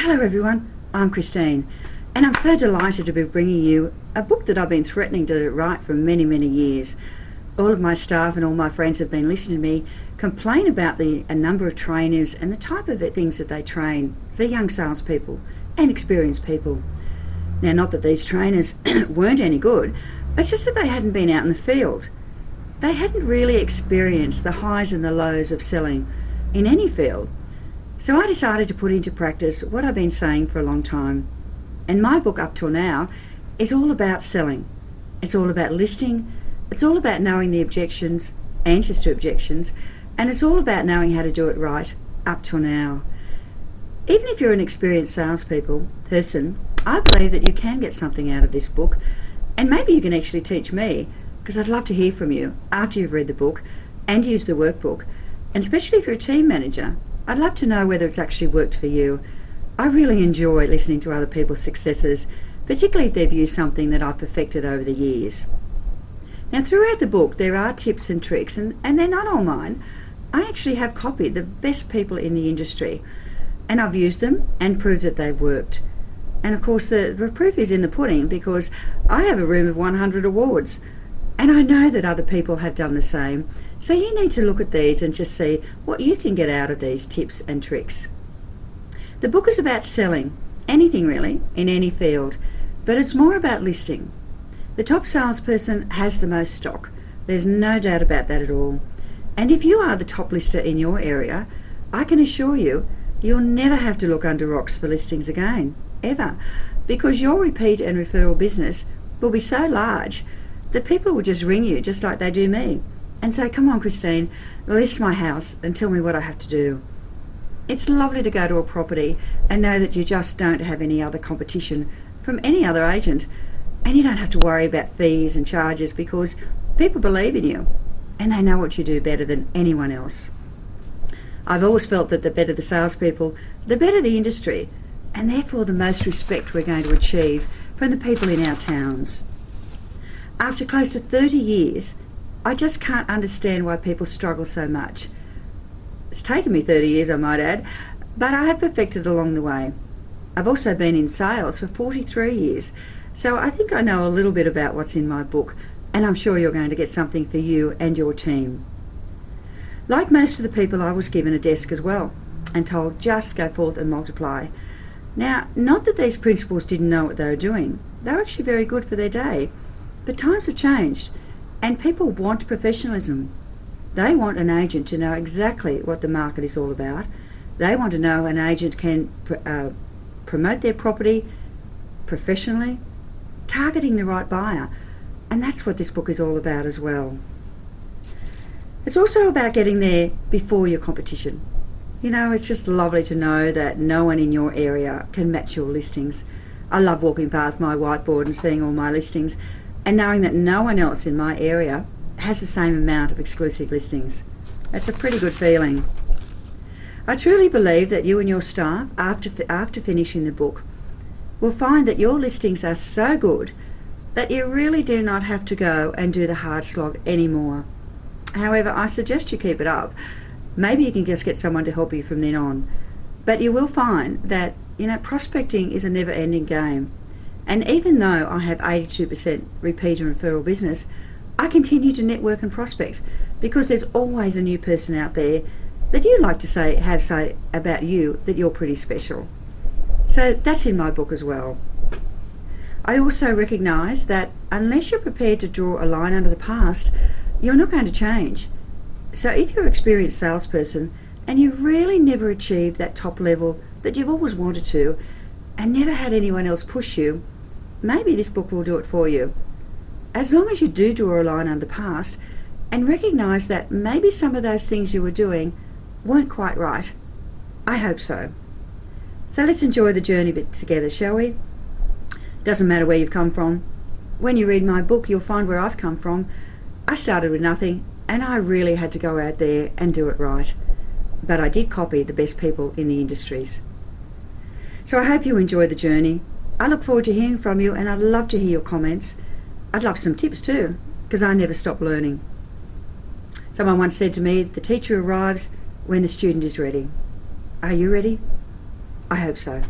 Hello everyone, I'm Christine, and I'm so delighted to be bringing you a book that I've been threatening to write for many, many years. All of my staff and all my friends have been listening to me complain about a number of trainers and the type of things that they train for young salespeople and experienced people. Now, not that these trainers weren't any good, it's just that they hadn't been out in the field. They hadn't really experienced the highs and the lows of selling in any field. So I decided to put into practice what I've been saying for a long time. And my book up till now is all about selling. It's all about listing. It's all about knowing the objections, answers to objections, and it's all about knowing how to do it right up till now. Even if you're an experienced person, I believe that you can get something out of this book, and maybe you can actually teach me, because I'd love to hear from you after you've read the book and used the workbook. And especially if you're a team manager, I'd love to know whether it's actually worked for you. I really enjoy listening to other people's successes, particularly if they've used something that I've perfected over the years. Now, throughout the book there are tips and tricks, and they're not all mine. I actually have copied the best people in the industry, and I've used them and proved that they've worked. And of course the proof is in the pudding, because I have a room of 100 awards, and I know that other people have done the same. So you need to look at these and just see what you can get out of these tips and tricks. The book is about selling, anything really, in any field, but it's more about listing. The top salesperson has the most stock. There's no doubt about that at all. And if you are the top lister in your area, I can assure you, you'll never have to look under rocks for listings again, ever, because your repeat and referral business will be so large that people will just ring you just like they do me and say, "Come on, Christine, list my house and tell me what I have to do." It's lovely to go to a property and know that you just don't have any other competition from any other agent, and you don't have to worry about fees and charges, because people believe in you and they know what you do better than anyone else. I've always felt that the better the salespeople, the better the industry, and therefore the most respect we're going to achieve from the people in our towns. After close to 30 years, I just can't understand why people struggle so much. It's taken me 30 years, I might add, but I have perfected along the way. I've also been in sales for 43 years, so I think I know a little bit about what's in my book, and I'm sure you're going to get something for you and your team. Like most of the people, I was given a desk as well, and told just go forth and multiply. Now, not that these principals didn't know what they were doing. They were actually very good for their day. But times have changed, and people want professionalism. They want an agent to know exactly what the market is all about. They want to know an agent can promote their property professionally, targeting the right buyer. And that's what this book is all about as well. It's also about getting there before your competition. You know, it's just lovely to know that no one in your area can match your listings. I love walking past my whiteboard and seeing all my listings, and knowing that no one else in my area has the same amount of exclusive listings. That's a pretty good feeling. I truly believe that you and your staff, after finishing the book, will find that your listings are so good that you really do not have to go and do the hard slog anymore. However, I suggest you keep it up. Maybe you can just get someone to help you from then on. But you will find that, prospecting is a never-ending game. And even though I have 82% repeat and referral business, I continue to network and prospect, because there's always a new person out there that you'd like to say about you that you're pretty special. So that's in my book as well. I also recognise that unless you're prepared to draw a line under the past, you're not going to change. So if you're an experienced salesperson and you've really never achieved that top level that you've always wanted to, and never had anyone else push you, maybe this book will do it for you. As long as you do draw a line under the past and recognise that maybe some of those things you were doing weren't quite right. I hope so. So let's enjoy the journey bit together, shall we? Doesn't matter where you've come from. When you read my book, you'll find where I've come from. I started with nothing, and I really had to go out there and do it right. But I did copy the best people in the industries. So I hope you enjoy the journey. I look forward to hearing from you, and I'd love to hear your comments. I'd love some tips too, because I never stop learning. Someone once said to me, the teacher arrives when the student is ready. Are you ready? I hope so.